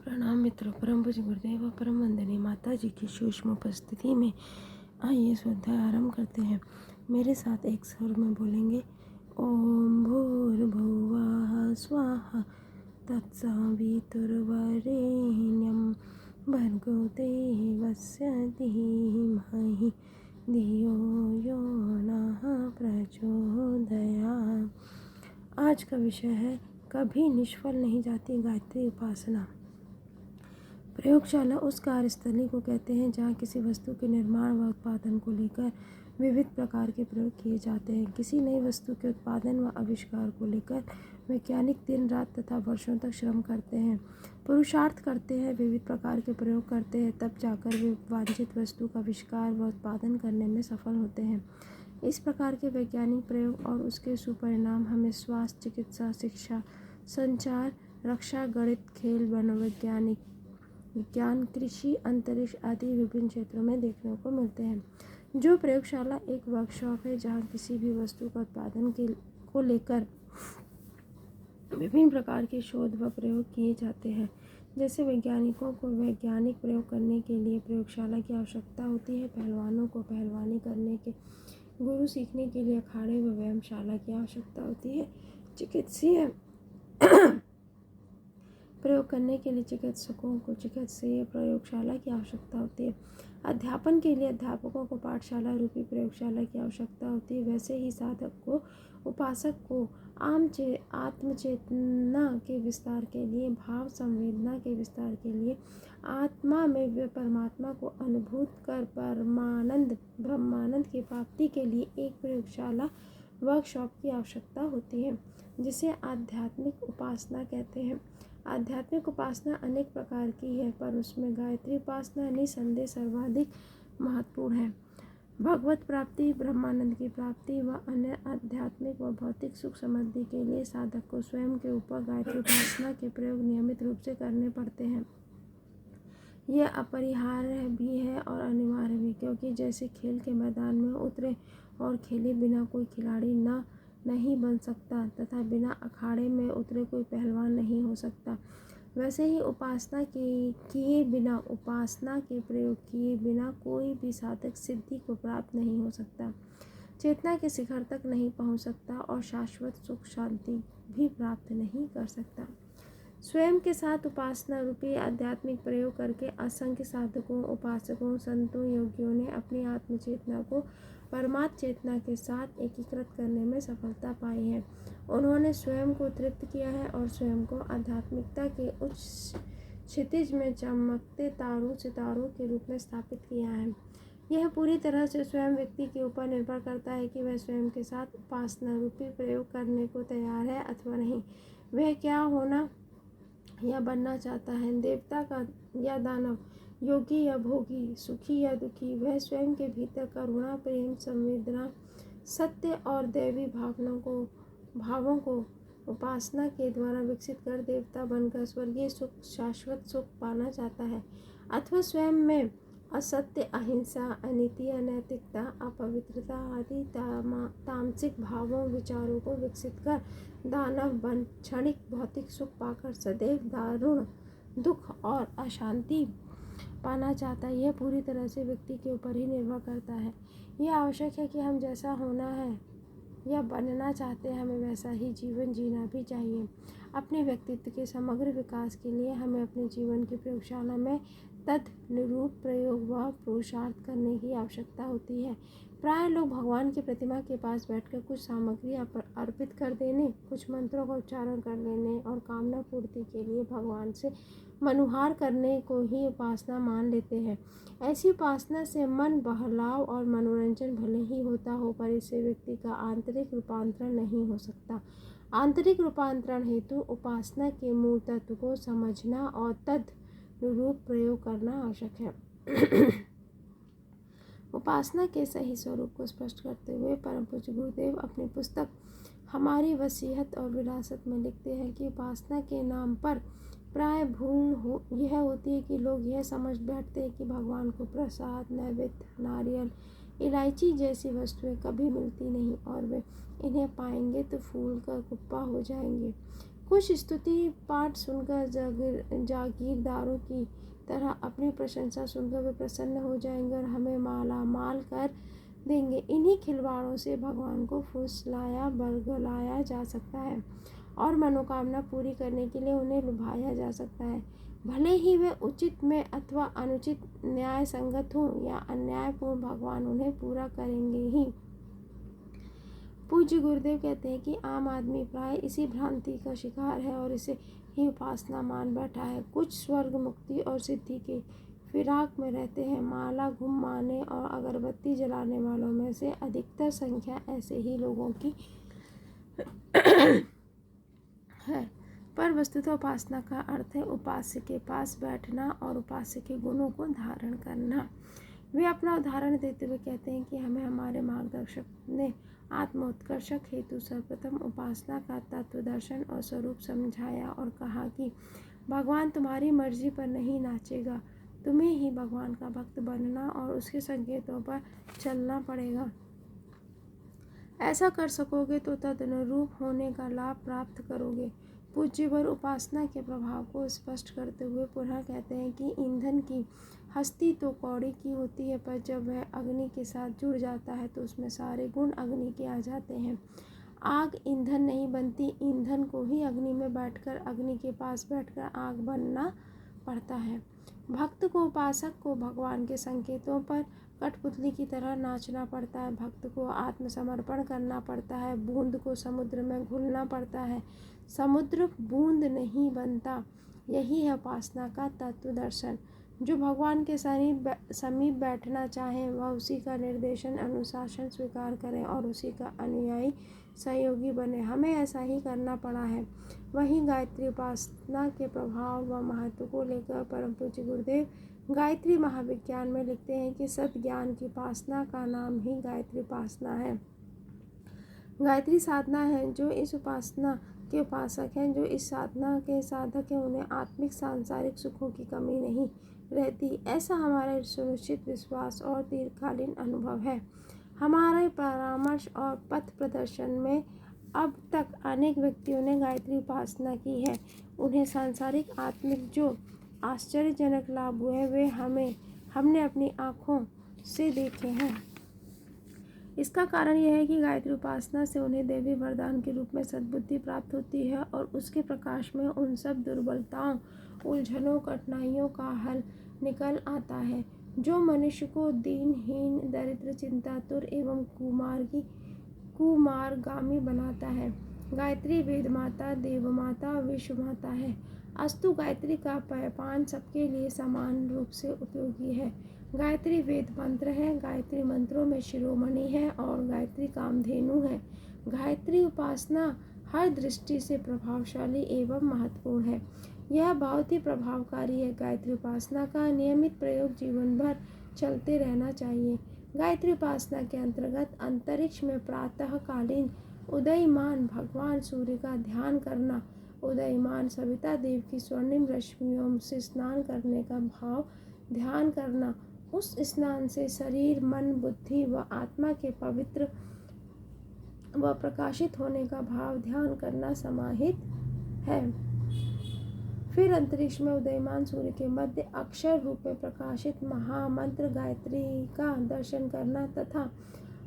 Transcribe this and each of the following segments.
प्रणाम मित्रों। परम पूज्य गुरुदेव और परम वंदनीय माता जी की सूक्ष्म उपस्थिति में आइए स्वाध्याय आरंभ करते हैं। मेरे साथ एक स्वर में बोलेंगे ओम भूर्भुवः स्वाहा तत्सवितुर्वरेण्यं भर्गो देवस्य धीमहि धियो यो नः प्रचोदयात्। आज का विषय है कभी निष्फल नहीं जाती गायत्री उपासना। प्रयोगशाला उस कार्यस्थली को कहते हैं जहाँ किसी वस्तु के निर्माण व उत्पादन को लेकर विविध प्रकार के प्रयोग किए जाते हैं। किसी नई वस्तु के उत्पादन व आविष्कार को लेकर वैज्ञानिक दिन रात तथा वर्षों तक श्रम करते हैं, पुरुषार्थ करते हैं, विविध प्रकार के प्रयोग करते हैं, तब जाकर वे वांछित वस्तु का आविष्कार व उत्पादन करने में सफल होते हैं। इस प्रकार के वैज्ञानिक प्रयोग और उसके सुपरिणाम हमें स्वास्थ्य, चिकित्सा, शिक्षा, संचार, रक्षा, गणित, खेल, मनोवैज्ञानिक विज्ञान, कृषि, अंतरिक्ष आदि विभिन्न क्षेत्रों में देखने को मिलते हैं। जो प्रयोगशाला एक वर्कशॉप है जहाँ किसी भी वस्तु का उत्पादन को लेकर विभिन्न प्रकार के शोध व प्रयोग किए जाते हैं। जैसे वैज्ञानिकों को वैज्ञानिक प्रयोग करने के लिए प्रयोगशाला की आवश्यकता होती है, पहलवानों को पहलवानी करने के गुरु सीखने के लिए अखाड़े व व्यायामशाला की आवश्यकता होती है, चिकित्सीय प्रयोग करने के लिए चिकित्सकों को चिकित्सीय प्रयोगशाला की आवश्यकता होती है, अध्यापन के लिए अध्यापकों को पाठशाला रूपी प्रयोगशाला की आवश्यकता होती है। वैसे ही साधक को, उपासक को आत्मचेतना के विस्तार के लिए, भाव संवेदना के विस्तार के लिए, आत्मा में परमात्मा को अनुभूत कर परमानंद ब्रह्मानंद की प्राप्ति के लिए एक प्रयोगशाला वर्कशॉप की आवश्यकता होती है, जिसे आध्यात्मिक उपासना कहते हैं। आध्यात्मिक उपासना अनेक प्रकार की है, पर उसमें गायत्री उपासना निसंदेह सर्वाधिक महत्वपूर्ण है। भगवत प्राप्ति, ब्रह्मानंद की प्राप्ति व अन्य आध्यात्मिक व भौतिक सुख समृद्धि के लिए साधक को स्वयं के ऊपर गायत्री उपासना के प्रयोग नियमित रूप से करने पड़ते हैं। यह अपरिहार्य भी है और अनिवार्य भी, क्योंकि जैसे खेल के मैदान में उतरे और खेले बिना कोई खिलाड़ी नहीं बन सकता तथा बिना अखाड़े में उतरे कोई पहलवान नहीं हो सकता, वैसे ही उपासना किए बिना, उपासना के प्रयोग किए बिना कोई भी साधक सिद्धि को प्राप्त नहीं हो सकता, चेतना के शिखर तक नहीं पहुंच सकता और शाश्वत सुख शांति भी प्राप्त नहीं कर सकता। स्वयं के साथ उपासना रूपी आध्यात्मिक प्रयोग करके असंख्य साधकों, उपासकों, संतों, योगियों ने अपनी आत्मचेतना को परमात्म चेतना के साथ एकीकृत करने में सफलता पाई है। उन्होंने स्वयं को तृप्त किया है और स्वयं को आध्यात्मिकता के उच्च क्षितिज में चमकते सितारों के रूप में स्थापित किया है। यह पूरी तरह से स्वयं व्यक्ति के ऊपर निर्भर करता है कि वह स्वयं के साथ उपासना रूपी प्रयोग करने को तैयार है अथवा नहीं। वह क्या होना या बनना चाहता है, देवता का या दानव, योगी या भोगी, सुखी या दुखी, वह स्वयं के भीतर करुणा, प्रेम, संवेदना, सत्य और दैवी भावों को उपासना के द्वारा विकसित कर देवता बनकर स्वर्गीय सुख, शाश्वत सुख पाना चाहता है, अथवा स्वयं में असत्य, अहिंसा, अनीति, अनैतिकता, अपवित्रता आदि तामसिक भावों, विचारों को विकसित कर दानव बन क्षणिक भौतिक सुख पाकर सदैव दारुण दुख और अशांति पाना चाहता है। यह पूरी तरह से व्यक्ति के ऊपर ही निर्भर करता है। यह आवश्यक है कि हम जैसा होना है या बनना चाहते हैं, हमें वैसा ही जीवन जीना भी चाहिए। अपने व्यक्तित्व के समग्र विकास के लिए हमें अपने जीवन की प्रयोगशाला में तदनुरूप प्रयोग व पुरुषार्थ करने की आवश्यकता होती है। प्राय लोग भगवान की प्रतिमा के पास बैठकर कुछ सामग्री अर्पित कर देने, कुछ मंत्रों का उच्चारण कर लेने और कामना पूर्ति के लिए भगवान से मनुहार करने को ही उपासना मान लेते हैं। ऐसी उपासना से मन बहलाव और मनोरंजन भले ही होता हो, पर इससे व्यक्ति का आंतरिक रूपांतरण नहीं हो सकता। आंतरिक रूपांतरण हेतु उपासना के मूल तत्व को समझना और तदनुरूप प्रयोग करना आवश्यक है। उपासना के सही स्वरूप को स्पष्ट करते हुए परम पूज्य गुरुदेव अपनी पुस्तक हमारी वसीयत और विरासत में लिखते हैं कि उपासना के नाम पर प्राय भूल यह होती है कि लोग यह समझ बैठते हैं कि भगवान को प्रसाद, नैवेद्य, नारियल, इलायची जैसी वस्तुएं कभी मिलती नहीं और वे इन्हें पाएंगे तो फूल का कुप्पा हो जाएंगे। कुछ स्तुति पाठ सुनकर जागीरदारों की तरह अपनी प्रशंसा सुनकर वे प्रसन्न हो जाएंगे और हमें माला माल कर देंगे। इन्हीं खिलवाड़ों से भगवान को फुसलाया बरगलाया जा सकता है और मनोकामना पूरी करने के लिए उन्हें लुभाया जा सकता है, भले ही वे उचित में अथवा अनुचित न्याय संगत हो या अन्यायपूर्ण, भगवान उन्हें पूरा करेंगे ही। पूज्य गुरुदेव कहते हैं कि आम आदमी प्राय इसी भ्रांति का शिकार है और इसे ही उपासना मान बैठा है। कुछ स्वर्ग मुक्ति और सिद्धि के फिराक में रहते हैं। माला घुमाने और अगरबत्ती जलाने वालों में से अधिकतर संख्या ऐसे ही लोगों की है, पर वस्तुतः उपासना का अर्थ है उपास्य के पास बैठना और उपास्य के गुणों को धारण करना। वे अपना उदाहरण देते हुए कहते हैं कि हमें हमारे मार्गदर्शक ने आत्मोत्कर्षक हेतु सर्वप्रथम उपासना का तत्व दर्शन और स्वरूप समझाया और कहा कि भगवान तुम्हारी मर्जी पर नहीं नाचेगा, तुम्हें ही भगवान का भक्त बनना और उसके संकेतों पर चलना पड़ेगा। ऐसा कर सकोगे तो तदनुरूप होने का लाभ प्राप्त करोगे। पूज्यवर उपासना के प्रभाव को स्पष्ट करते हुए पुनः कहते हैं कि ईंधन की हस्ती तो कौड़ी की होती है, पर जब वह अग्नि के साथ जुड़ जाता है तो उसमें सारे गुण अग्नि के आ जाते हैं। आग ईंधन नहीं बनती, ईंधन को ही अग्नि में बैठकर अग्नि के पास बैठकर आग बनना पड़ता है। भक्त को उपासक को भगवान के संकेतों पर कठपुतली की तरह नाचना पड़ता है। भक्त को आत्मसमर्पण करना पड़ता है। बूंद को समुद्र में घुलना पड़ता है, समुद्र बूंद नहीं बनता। यही है उपासना का तत्व दर्शन। जो भगवान के समीप बैठना चाहे वह उसी का निर्देशन अनुशासन स्वीकार करें और उसी का अनुयायी सहयोगी बने। हमें ऐसा ही करना पड़ा है। वहीं गायत्री उपासना के प्रभाव व महत्व को लेकर परम पूज्य गुरुदेव गायत्री महाविज्ञान में लिखते हैं कि सद्ज्ञान की उपासना का नाम ही गायत्री उपासना है। गायत्री साधना है। जो इस उपासना के उपासक हैं, जो इस साधना के साधक हैं, उन्हें आत्मिक सांसारिक सुखों की कमी नहीं रहती। ऐसा हमारा सुनिश्चित विश्वास और दीर्घकालीन अनुभव है। हमारे परामर्श और पथ प्रदर्शन में अब तक अनेक व्यक्तियों ने गायत्री उपासना की है। उन्हें सांसारिक आत्मिक जो आश्चर्यजनक लाभ हुए वे हमने अपनी आँखों से देखे हैं। इसका कारण यह है कि गायत्री उपासना से उन्हें देवी वरदान के रूप में सद्बुद्धि प्राप्त होती है और उसके प्रकाश में उन सब दुर्बलताओं, उलझनों, कठिनाइयों का हल निकल आता है जो मनुष्य को दीनहीन, दरिद्र, चिंतातुर एवं कुमार्गामी बनाता है। गायत्री वेद माता, देव माता, विश्व माता है। अस्तु गायत्री का पान सबके लिए समान रूप से उपयोगी है। गायत्री वेद मंत्र है, गायत्री मंत्रों में शिरोमणि है और गायत्री कामधेनु है। गायत्री उपासना हर दृष्टि से प्रभावशाली एवं महत्वपूर्ण है। यह बहुत ही प्रभावकारी है। गायत्री उपासना का नियमित प्रयोग जीवन भर चलते रहना चाहिए। गायत्री उपासना के अंतर्गत अंतरिक्ष में प्रातःकालीन उदयमान भगवान सूर्य का ध्यान करना, उदयमान सविता देव की स्वर्णिम रश्मियों से स्नान करने का भाव ध्यान करना, उस स्नान से शरीर, मन, बुद्धि व आत्मा के पवित्र व प्रकाशित होने का भाव ध्यान करना समाहित है। फिर अंतरिक्ष में उदयमान सूर्य के मध्य अक्षर रूप में प्रकाशित महामंत्र गायत्री का दर्शन करना तथा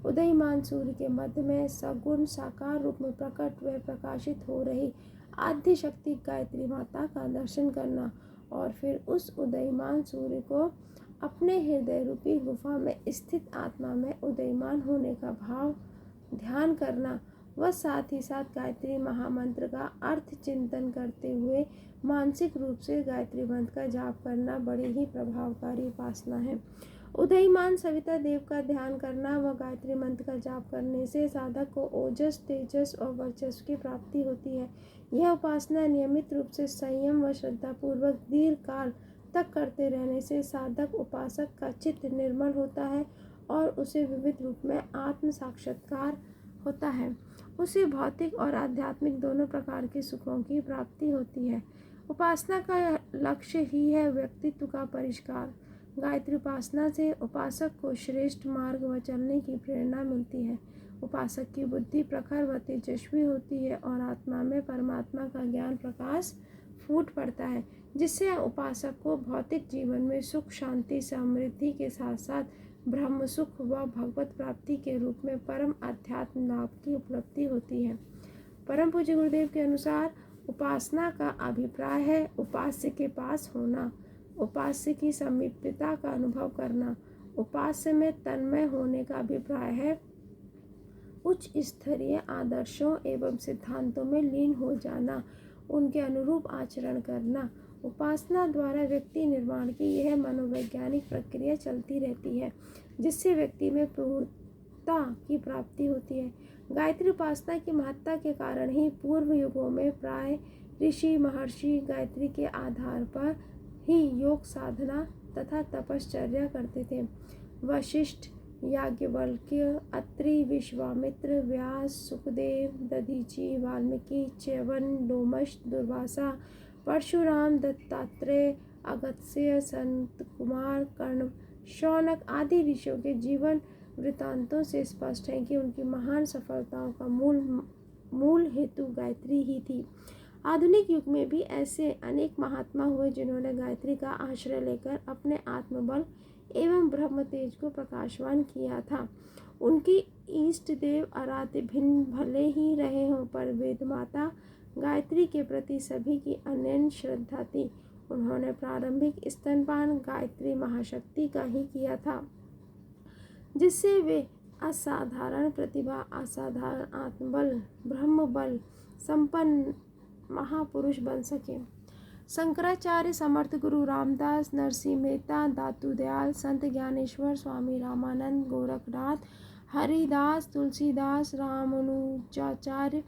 उदयमान सूर्य के मध्य में सगुण साकार रूप में प्रकट व प्रकाशित हो रही आद्य शक्ति गायत्री माता का दर्शन करना और फिर उस उदयमान सूर्य को अपने हृदय रूपी गुफा में स्थित आत्मा में उदयमान होने का भाव ध्यान करना व साथ ही साथ गायत्री महामंत्र का अर्थ चिंतन करते हुए मानसिक रूप से गायत्री मंत्र का जाप करना बड़ी ही प्रभावकारी उपासना है। उदयमान सविता देव का ध्यान करना व गायत्री मंत्र का जाप करने से साधक को ओजस, तेजस और वर्चस्व की प्राप्ति होती है। यह उपासना नियमित रूप से संयम व श्रद्धापूर्वक दीर्घ काल तक करते रहने से साधक उपासक का चित्त निर्मल होता है और उसे विविध रूप में आत्म साक्षात्कार होता है। उसे भौतिक और आध्यात्मिक दोनों प्रकार के सुखों की प्राप्ति होती है। उपासना का लक्ष्य ही है व्यक्तित्व का परिष्कार। गायत्री उपासना से उपासक को श्रेष्ठ मार्ग व चलने की प्रेरणा मिलती है। उपासक की बुद्धि प्रखर व तेजस्वी होती है और आत्मा में परमात्मा का ज्ञान प्रकाश फूट पड़ता है, जिससे उपासक को भौतिक जीवन में सुख, शांति, समृद्धि के साथ साथ ब्रह्म सुख व भगवत प्राप्ति के रूप में परम अध्यात्म लाभ की उपलब्धि होती है। परम पूज्य गुरुदेव के अनुसार उपासना का अभिप्राय है उपास्य के पास होना, उपास्य की समीपता का अनुभव करना। उपास्य में तन्मय होने का अभिप्राय है उच्च स्तरीय आदर्शों एवं सिद्धांतों में लीन हो जाना, उनके अनुरूप आचरण करना। उपासना द्वारा व्यक्ति निर्माण की यह मनोवैज्ञानिक प्रक्रिया चलती रहती है, जिससे व्यक्ति में पूर्णता की प्राप्ति होती है। गायत्री उपासना की महत्ता के कारण ही पूर्व युगों में प्राय ऋषि महर्षि गायत्री के आधार पर ही योग साधना तथा तपश्चर्या करते थे। वशिष्ठ, याज्ञवल्क्य, अत्रि, विश्वामित्र, व्यास, सुखदेव, दधीची, वाल्मीकि, च्यवन, लोमश, दुर्वासा, परशुराम, दत्तात्रेय, अगस्त्य, संत कुमार, कर्ण, शौनक आदि ऋषियों के जीवन वृत्तांतों से स्पष्ट है कि उनकी महान सफलताओं का मूल हेतु गायत्री ही थी। आधुनिक युग में भी ऐसे अनेक महात्मा हुए जिन्होंने गायत्री का आश्रय लेकर अपने आत्मबल एवं ब्रह्म तेज को प्रकाशवान किया था। उनकी इष्ट देव आराध्य भिन्न भले ही रहे हों, पर वेद माता गायत्री के प्रति सभी की अनन्य श्रद्धा थी। उन्होंने प्रारंभिक स्तनपान गायत्री महाशक्ति का ही किया था, जिससे वे असाधारण प्रतिभा, असाधारण आत्मबल, ब्रह्म बल संपन्न महापुरुष बन सके। शंकराचार्य, समर्थ गुरु रामदास, नरसिंह मेहता, दातू दयाल, संत ज्ञानेश्वर, स्वामी रामानंद, गोरखनाथ, हरिदास, तुलसीदास, रामानुजाचार्य,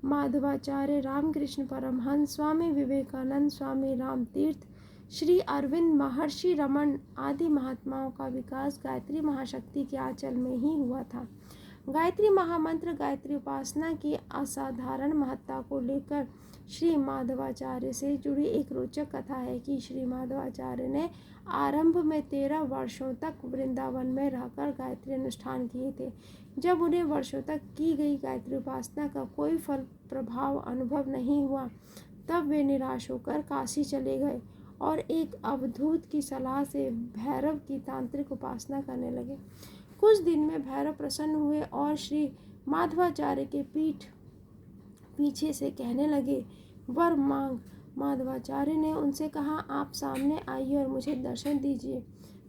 माधवाचार्य, रामकृष्ण परमहंस, स्वामी विवेकानंद, स्वामी रामतीर्थ, श्री अरविंद, महर्षि रमन आदि महात्माओं का विकास गायत्री महाशक्ति के आंचल में ही हुआ था। गायत्री महामंत्र गायत्री उपासना की असाधारण महत्ता को लेकर श्री माधवाचार्य से जुड़ी एक रोचक कथा है कि श्री माधवाचार्य ने आरंभ में 13 वर्षों तक वृंदावन में रहकर गायत्री अनुष्ठान किए थे। जब उन्हें वर्षों तक की गई गायत्री उपासना का कोई फल प्रभाव अनुभव नहीं हुआ, तब वे निराश होकर काशी चले गए और एक अवधूत की सलाह से भैरव की तांत्रिक उपासना करने लगे। कुछ दिन में भैरव प्रसन्न हुए और श्री माधवाचार्य के पीछे से कहने लगे, वर मांग। माधवाचार्य ने उनसे कहा, आप सामने आइए और मुझे दर्शन दीजिए।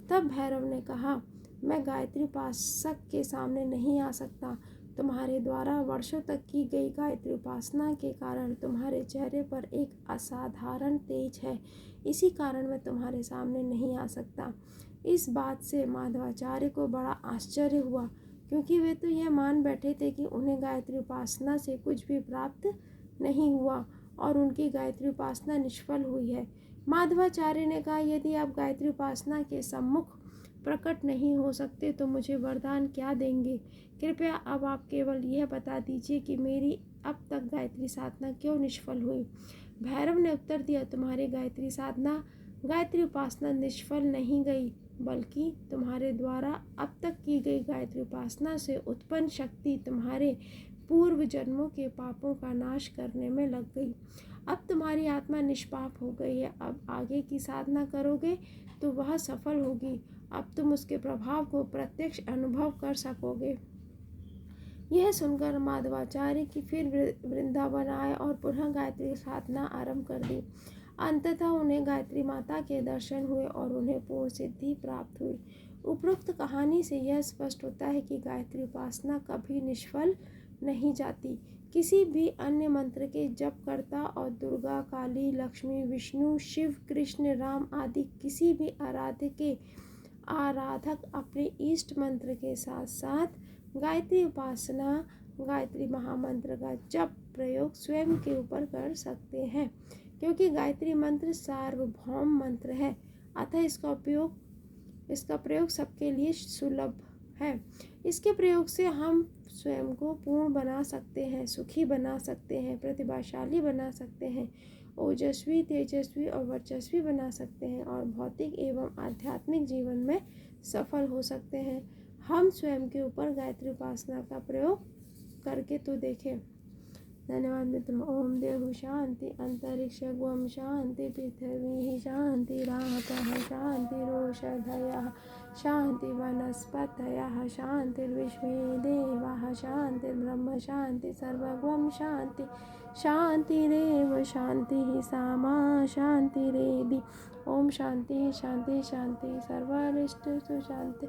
तब भैरव ने कहा, मैं गायत्री उपासक के सामने नहीं आ सकता। तुम्हारे द्वारा वर्षों तक की गई गायत्री उपासना के कारण तुम्हारे चेहरे पर एक असाधारण तेज है, इसी कारण मैं तुम्हारे सामने नहीं आ सकता। इस बात से माधवाचार्य को बड़ा आश्चर्य हुआ, क्योंकि वे तो यह मान बैठे थे कि उन्हें गायत्री उपासना से कुछ भी प्राप्त नहीं हुआ और उनकी गायत्री उपासना निष्फल हुई है। माधवाचार्य ने कहा, यदि आप गायत्री उपासना के सम्मुख प्रकट नहीं हो सकते तो मुझे वरदान क्या देंगे? कृपया अब आप केवल यह बता दीजिए कि मेरी अब तक गायत्री साधना क्यों निष्फल हुई। भैरव ने उत्तर दिया, तुम्हारी गायत्री उपासना निष्फल नहीं गई, बल्कि तुम्हारे द्वारा अब तक की गई गायत्री उपासना से उत्पन्न शक्ति तुम्हारे पूर्व जन्मों के पापों का नाश करने में लग गई। अब तुम्हारी आत्मा निष्पाप हो गई है। अब आगे की साधना करोगे तो वह सफल होगी। अब तुम उसके प्रभाव को प्रत्यक्ष अनुभव कर सकोगे। यह सुनकर माधवाचार्य की फिर वृंदावन आए और पुनः गायत्री साधना आरंभ कर दी। अंततः उन्हें गायत्री माता के दर्शन हुए और उन्हें पूर्ण सिद्धि प्राप्त हुई। उपरोक्त कहानी से यह स्पष्ट होता है कि गायत्री उपासना कभी निष्फल नहीं जाती। किसी भी अन्य मंत्र के जपकर्ता और दुर्गा, काली, लक्ष्मी, विष्णु, शिव, कृष्ण, राम आदि किसी भी आराध्य के आराधक अपने इष्ट मंत्र के साथ साथ गायत्री उपासना, गायत्री महामंत्र का जप प्रयोग स्वयं के ऊपर कर सकते हैं, क्योंकि गायत्री मंत्र सार्वभौम मंत्र है, अतः इसका प्रयोग सबके लिए सुलभ है। इसके प्रयोग से हम स्वयं को पूर्ण बना सकते हैं, सुखी बना सकते हैं, प्रतिभाशाली बना सकते हैं, ओजस्वी, तेजस्वी और वर्चस्वी बना सकते हैं और भौतिक एवं आध्यात्मिक जीवन में सफल हो सकते हैं। हम स्वयं के ऊपर गायत्री उपासना का प्रयोग करके तो देखें। धन्यवाद मित्रों। ओम देव शांति, अंतरिक्ष गुम शांति, पृथ्वी शांति, रापः शांतिरोषधयः शांति, वनस्पतयः शांतिर्विश्वे देवाः शांतिर्ब्रह्म शांति, सर्वगुम शांति, शांतिरेव शांतिः सामा शांतिरेधि। ओम शांति शांति शांति, सर्वारिष्ट सुशांति।